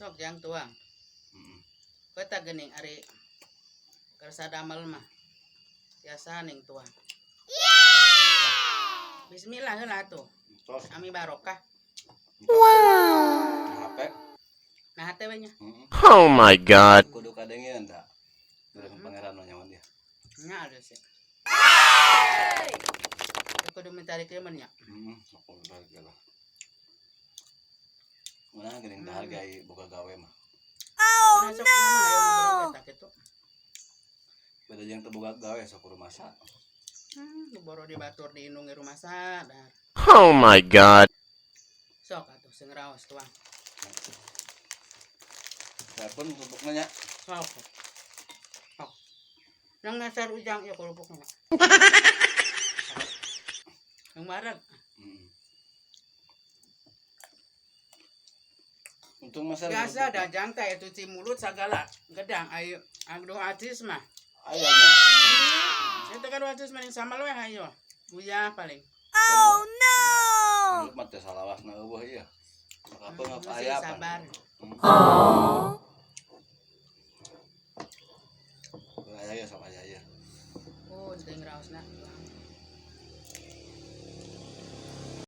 Sok jang tuang. Kota gening ari kersa damel mah. Biasa ning tuang. Bismillah heula tuh. Tos. Ami barokah. Wow. HP. Nah hate we nya. Oh my god. Kudu kadengeun da. Terus pangeran nu nyaman dia. Nya ada sih. Kudu mencari keman nya. Aku udah lah. Mana geuning dihargai boga gawe mah. Oh no. Ayo ngobrol eta kitu. Beda jeung teu boga gawe sok kudu masak. Boro dibatur di indung rumah sadar. Oh my god. Sok atuh sing raos tuang. Saya pun kerupuknya nya. Sok. Sok. Yang ngasar ujang ya kerupuknya. Yang marag. Untung masa Biasa dajang teh cuci mulut segala gedang ayo agdo atis mah. ayahnya. Itu kan atis mah yang sama we hayo. Buya paling. Oh no. Lu mah teh salawasna eueuh ieu. Apa ngap aya Sabar. Oh. Aya sama aya. Oh, jeung raosna.